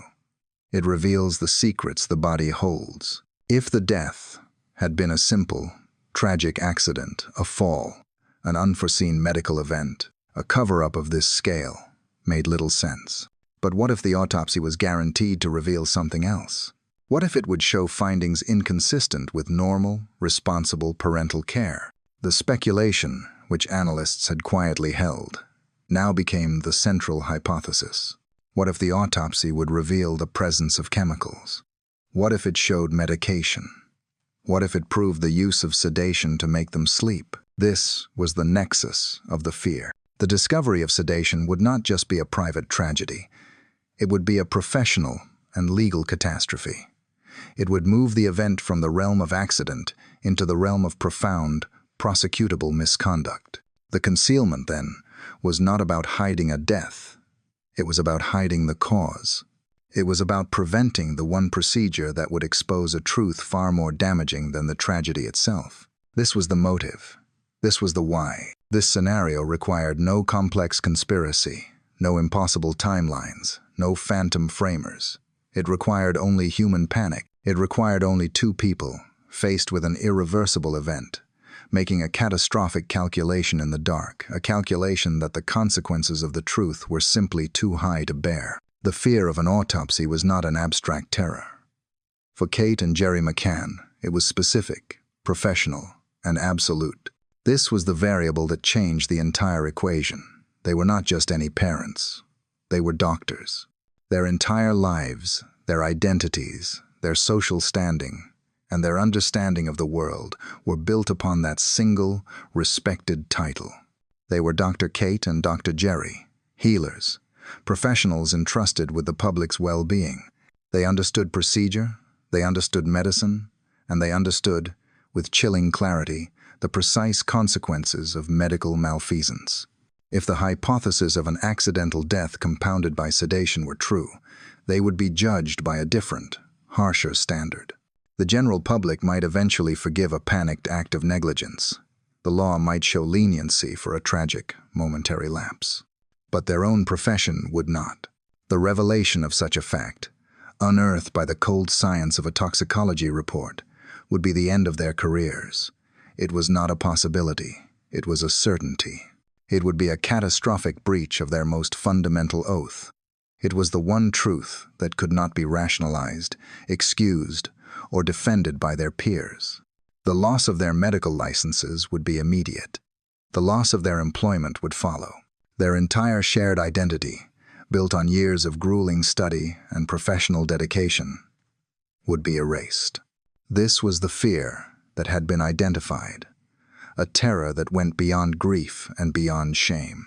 It reveals the secrets the body holds. If the death had been a simple, tragic accident, a fall, an unforeseen medical event, a cover-up of this scale made little sense. But what if the autopsy was guaranteed to reveal something else? What if it would show findings inconsistent with normal, responsible parental care? The speculation, which analysts had quietly held, now became the central hypothesis. What if the autopsy would reveal the presence of chemicals? What if it showed medication? What if it proved the use of sedation to make them sleep? This was the nexus of the fear. The discovery of sedation would not just be a private tragedy. It would be a professional and legal catastrophe. It would move the event from the realm of accident into the realm of profound, prosecutable misconduct. The concealment, then, was not about hiding a death. It was about hiding the cause. It was about preventing the one procedure that would expose a truth far more damaging than the tragedy itself. This was the motive. This was the why. This scenario required no complex conspiracy, no impossible timelines, no phantom framers. It required only human panic. It required only two people, faced with an irreversible event, making a catastrophic calculation in the dark, a calculation that the consequences of the truth were simply too high to bear. The fear of an autopsy was not an abstract terror. For Kate and Jerry McCann, it was specific, professional, and absolute. This was the variable that changed the entire equation. They were not just any parents. They were doctors. Their entire lives, their identities, their social standing, and their understanding of the world were built upon that single, respected title. They were Dr. Kate and Dr. Jerry, healers, professionals entrusted with the public's well-being. They understood procedure, they understood medicine, and they understood, with chilling clarity, the precise consequences of medical malfeasance. If the hypothesis of an accidental death compounded by sedation were true, they would be judged by a different, harsher standard. The general public might eventually forgive a panicked act of negligence. The law might show leniency for a tragic, momentary lapse. But their own profession would not. The revelation of such a fact, unearthed by the cold science of a toxicology report, would be the end of their careers. It was not a possibility. It was a certainty. It would be a catastrophic breach of their most fundamental oath. It was the one truth that could not be rationalized, excused, or defended by their peers. The loss of their medical licenses would be immediate. The loss of their employment would follow. Their entire shared identity, built on years of grueling study and professional dedication, would be erased. This was the fear that had been identified, a terror that went beyond grief and beyond shame,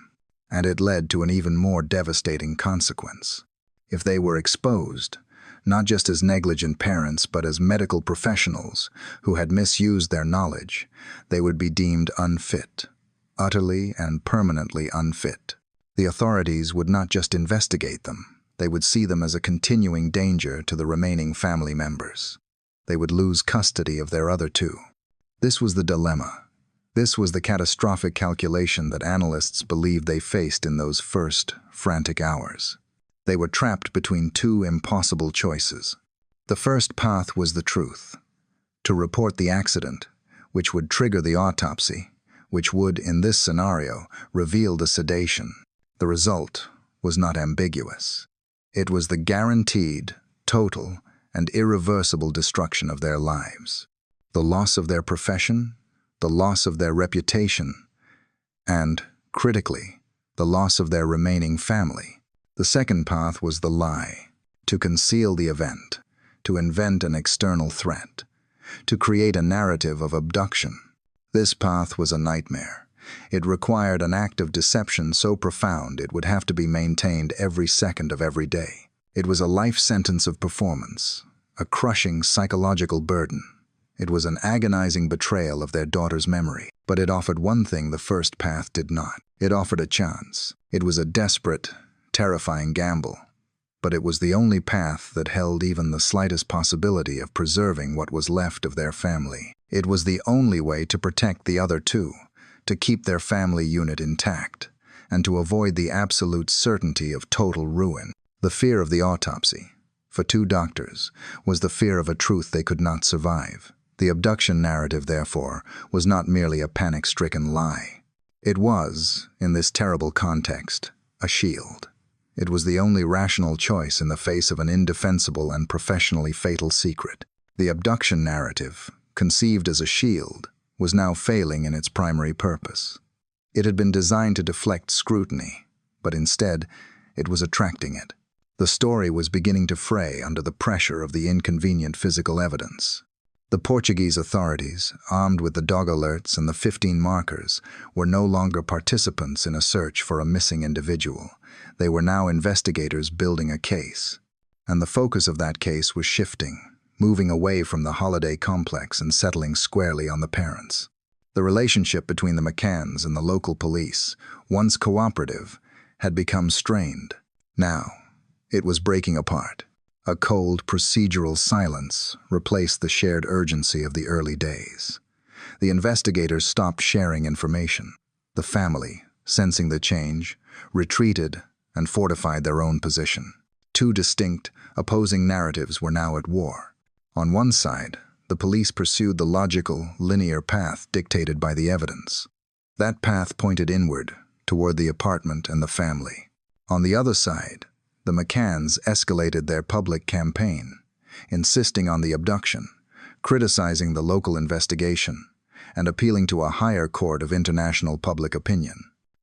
and it led to an even more devastating consequence. If they were exposed, not just as negligent parents but as medical professionals who had misused their knowledge, they would be deemed unfit, utterly and permanently unfit. The authorities would not just investigate them, they would see them as a continuing danger to the remaining family members. They would lose custody of their other two. This was the dilemma. This was the catastrophic calculation that analysts believed they faced in those first, frantic hours. They were trapped between two impossible choices. The first path was the truth: to report the accident, which would trigger the autopsy, which would, in this scenario, reveal the sedation. The result was not ambiguous. It was the guaranteed, total, and irreversible destruction of their lives. The loss of their profession, the loss of their reputation, and, critically, the loss of their remaining family. The second path was the lie: to conceal the event, to invent an external threat, to create a narrative of abduction. This path was a nightmare. It required an act of deception so profound it would have to be maintained every second of every day. It was a life sentence of performance, a crushing psychological burden. It was an agonizing betrayal of their daughter's memory. But it offered one thing the first path did not. It offered a chance. It was a desperate, terrifying gamble. But it was the only path that held even the slightest possibility of preserving what was left of their family. It was the only way to protect the other two, to keep their family unit intact, and to avoid the absolute certainty of total ruin. The fear of the autopsy, for two doctors, was the fear of a truth they could not survive. The abduction narrative, therefore, was not merely a panic-stricken lie. It was, in this terrible context, a shield. It was the only rational choice in the face of an indefensible and professionally fatal secret. The abduction narrative, conceived as a shield, was now failing in its primary purpose. It had been designed to deflect scrutiny, but instead, it was attracting it. The story was beginning to fray under the pressure of the inconvenient physical evidence. The Portuguese authorities, armed with the dog alerts and the 15 markers, were no longer participants in a search for a missing individual. They were now investigators building a case. And the focus of that case was shifting, moving away from the holiday complex and settling squarely on the parents. The relationship between the McCanns and the local police, once cooperative, had become strained. Now, it was breaking apart. A cold, procedural silence replaced the shared urgency of the early days. The investigators stopped sharing information. The family, sensing the change, retreated and fortified their own position. Two distinct, opposing narratives were now at war. On one side, the police pursued the logical, linear path dictated by the evidence. That path pointed inward, toward the apartment and the family. On the other side, the McCanns escalated their public campaign, insisting on the abduction, criticizing the local investigation, and appealing to a higher court of international public opinion.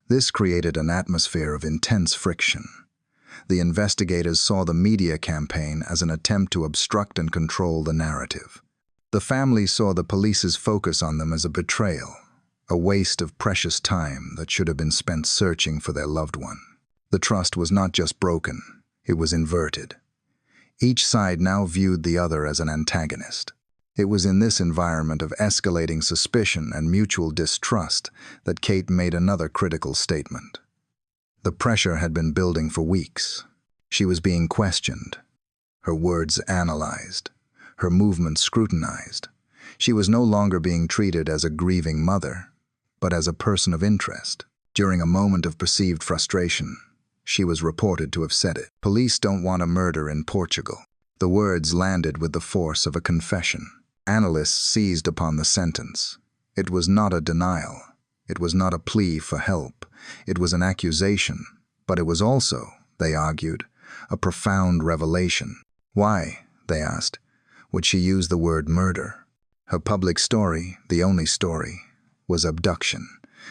This created an atmosphere of intense friction. The investigators saw the media campaign as an attempt to obstruct and control the narrative. The family saw the police's focus on them as a betrayal, a waste of precious time that should have been spent searching for their loved one. The trust was not just broken, it was inverted. Each side now viewed the other as an antagonist. It was in this environment of escalating suspicion and mutual distrust that Kate made another critical statement. The pressure had been building for weeks. She was being questioned, her words analyzed, her movements scrutinized. She was no longer being treated as a grieving mother, but as a person of interest. During a moment of perceived frustration, she was reported to have said it. "Police don't want a murder in Portugal." The words landed with the force of a confession. Analysts seized upon the sentence. It was not a denial. It was not a plea for help. It was an accusation. But it was also, they argued, a profound revelation. Why, they asked, would she use the word murder? Her public story, the only story, was abduction.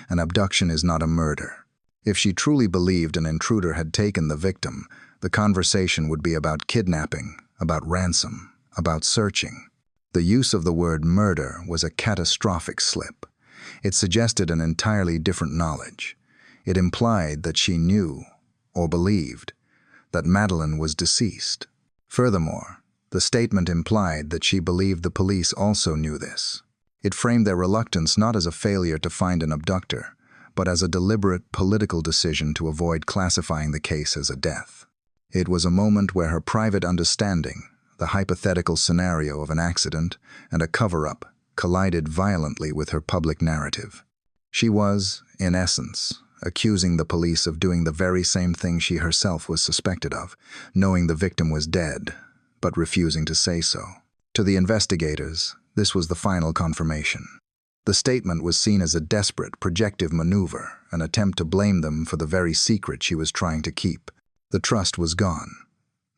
An abduction is not a murder. If she truly believed an intruder had taken the victim, the conversation would be about kidnapping, about ransom, about searching. The use of the word murder was a catastrophic slip. It suggested an entirely different knowledge. It implied that she knew, or believed, that Madeleine was deceased. Furthermore, the statement implied that she believed the police also knew this. It framed their reluctance not as a failure to find an abductor, but as a deliberate political decision to avoid classifying the case as a death. It was a moment where her private understanding, the hypothetical scenario of an accident and a cover-up, collided violently with her public narrative. She was, in essence, accusing the police of doing the very same thing she herself was suspected of, knowing the victim was dead, but refusing to say so. To the investigators, this was the final confirmation. The statement was seen as a desperate, projective maneuver, an attempt to blame them for the very secret she was trying to keep. The trust was gone.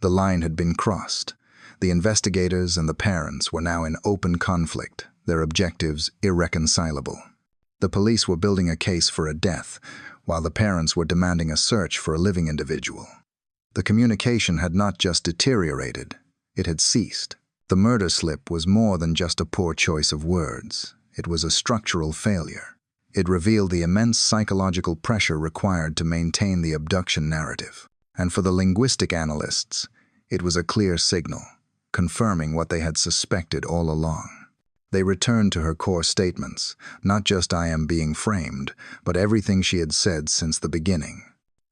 The line had been crossed. The investigators and the parents were now in open conflict, their objectives irreconcilable. The police were building a case for a death, while the parents were demanding a search for a living individual. The communication had not just deteriorated, it had ceased. The murder slip was more than just a poor choice of words. It was a structural failure. It revealed the immense psychological pressure required to maintain the abduction narrative. And for the linguistic analysts, it was a clear signal, confirming what they had suspected all along. They returned to her core statements, not just "I am being framed," but everything she had said since the beginning.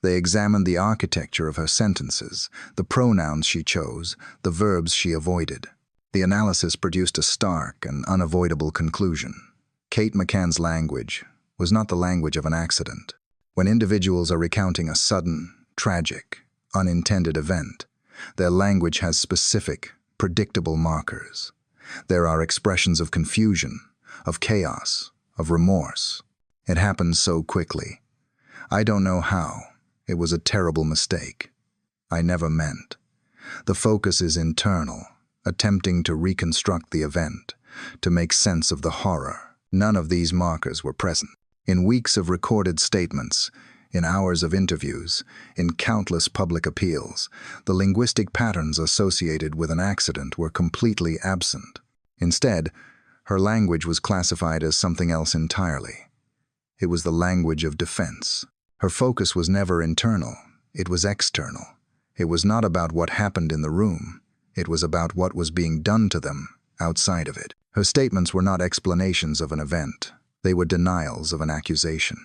They examined the architecture of her sentences, the pronouns she chose, the verbs she avoided. The analysis produced a stark and unavoidable conclusion. Kate McCann's language was not the language of an accident. When individuals are recounting a sudden, tragic, unintended event, their language has specific, predictable markers. There are expressions of confusion, of chaos, of remorse. It happens so quickly. I don't know how. It was a terrible mistake. I never meant. The focus is internal, attempting to reconstruct the event, to make sense of the horror. None of these markers were present. In weeks of recorded statements, in hours of interviews, in countless public appeals, the linguistic patterns associated with an accident were completely absent. Instead, her language was classified as something else entirely. It was the language of defense. Her focus was never internal, it was external. It was not about what happened in the room, it was about what was being done to them outside of it. Her statements were not explanations of an event, they were denials of an accusation.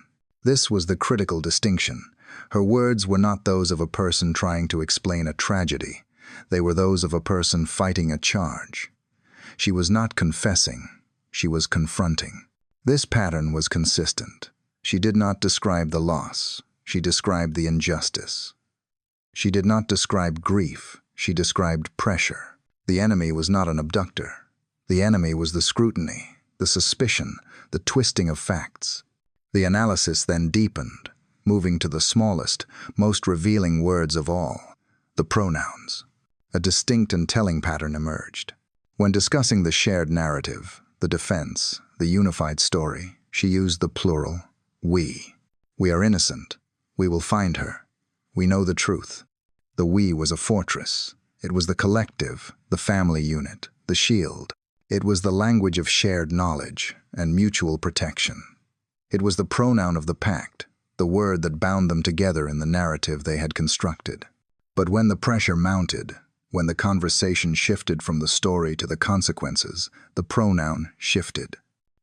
This was the critical distinction. Her words were not those of a person trying to explain a tragedy, they were those of a person fighting a charge. She was not confessing, she was confronting. This pattern was consistent. She did not describe the loss, she described the injustice. She did not describe grief, she described pressure. The enemy was not an abductor. The enemy was the scrutiny, the suspicion, the twisting of facts. The analysis then deepened, moving to the smallest, most revealing words of all, the pronouns. A distinct and telling pattern emerged. When discussing the shared narrative, the defense, the unified story, she used the plural, we. We are innocent. We will find her. We know the truth. The we was a fortress. It was the collective, the family unit, the shield. It was the language of shared knowledge and mutual protection. It was the pronoun of the pact, the word that bound them together in the narrative they had constructed. But when the pressure mounted, when the conversation shifted from the story to the consequences, the pronoun shifted.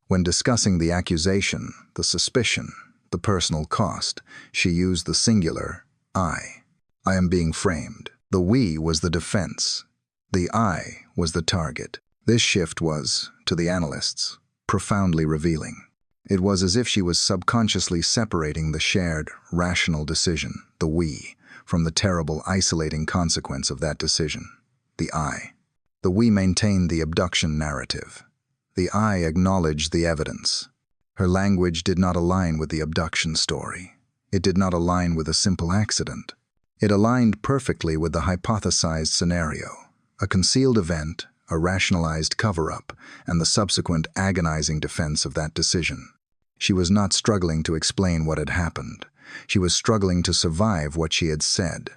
When discussing the accusation, the suspicion, the personal cost, she used the singular, I. I am being framed. The we was the defense. The I was the target. This shift was, to the analysts, profoundly revealing. It was as if she was subconsciously separating the shared, rational decision, the we, from the terrible, isolating consequence of that decision, the I. The we maintained the abduction narrative. The I acknowledged the evidence. Her language did not align with the abduction story. It did not align with a simple accident. It aligned perfectly with the hypothesized scenario, a concealed event, a rationalized cover-up, and the subsequent agonizing defense of that decision. She was not struggling to explain what had happened. She was struggling to survive what she had said.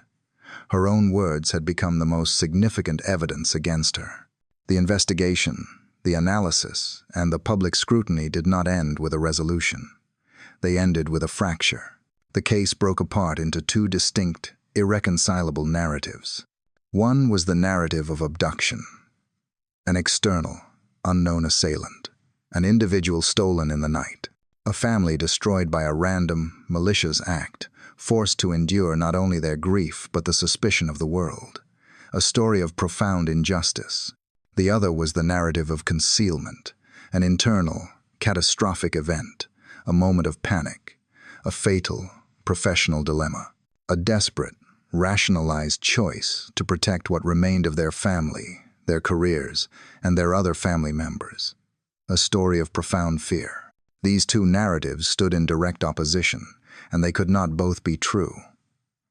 Her own words had become the most significant evidence against her. The investigation, the analysis, and the public scrutiny did not end with a resolution. They ended with a fracture. The case broke apart into two distinct, irreconcilable narratives. One was the narrative of abduction. An external, unknown assailant. An individual stolen in the night. A family destroyed by a random, malicious act, forced to endure not only their grief but the suspicion of the world. A story of profound injustice. The other was the narrative of concealment, an internal, catastrophic event, a moment of panic, a fatal, professional dilemma, a desperate, rationalized choice to protect what remained of their family, their careers, and their other family members. A story of profound fear. These two narratives stood in direct opposition, and they could not both be true.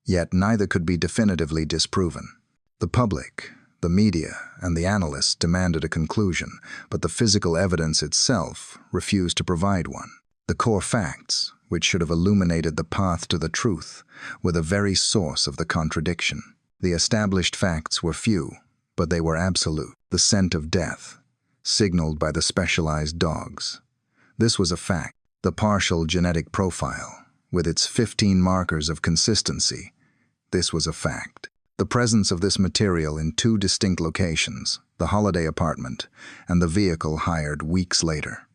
Yet neither could be definitively disproven. The public, the media, and the analysts demanded a conclusion, but the physical evidence itself refused to provide one. The core facts, which should have illuminated the path to the truth, were the very source of the contradiction. The established facts were few, but they were absolute. The scent of death, signaled by the specialized dogs. This was a fact. The partial genetic profile, with its 15 markers of consistency, this was a fact. The presence of this material in two distinct locations, the holiday apartment and the vehicle hired weeks later.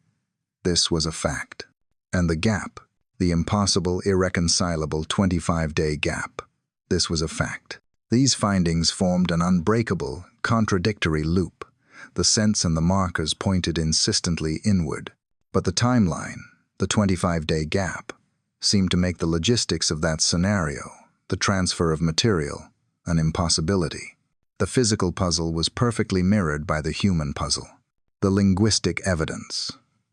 This was a fact. And the gap, the impossible, irreconcilable 25-day gap, this was a fact. These findings formed an unbreakable, contradictory loop. The scents and the markers pointed insistently inward. But the timeline, the 25-day gap, seemed to make the logistics of that scenario, the transfer of material, an impossibility. The physical puzzle was perfectly mirrored by the human puzzle. The linguistic evidence,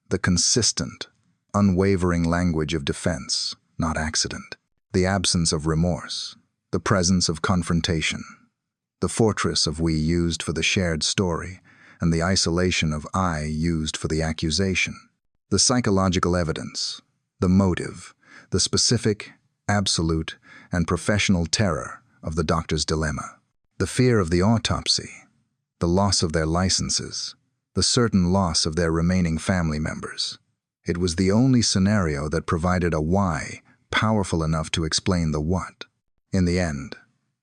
the consistent, unwavering language of defense, not accident. The absence of remorse, the presence of confrontation. The fortress of we used for the shared story, and the isolation of I used for the accusation. The psychological evidence, the motive, the specific, absolute, and professional terror of the doctor's dilemma. The fear of the autopsy, the loss of their licenses, the certain loss of their remaining family members. It was the only scenario that provided a why powerful enough to explain the what. In the end,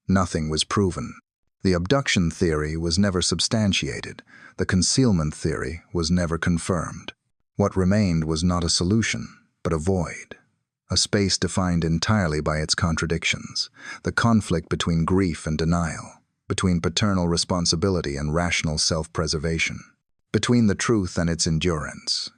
nothing was proven. The abduction theory was never substantiated. The concealment theory was never confirmed. What remained was not a solution, but a void. A space defined entirely by its contradictions, the conflict between grief and denial, between paternal responsibility and rational self-preservation, between the truth and its endurance.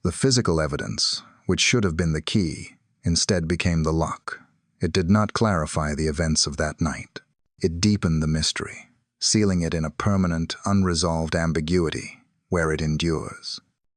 The physical evidence, which should have been the key, instead became the lock. It did not clarify the events of that night. It deepened the mystery, sealing it in a permanent, unresolved ambiguity where it endures.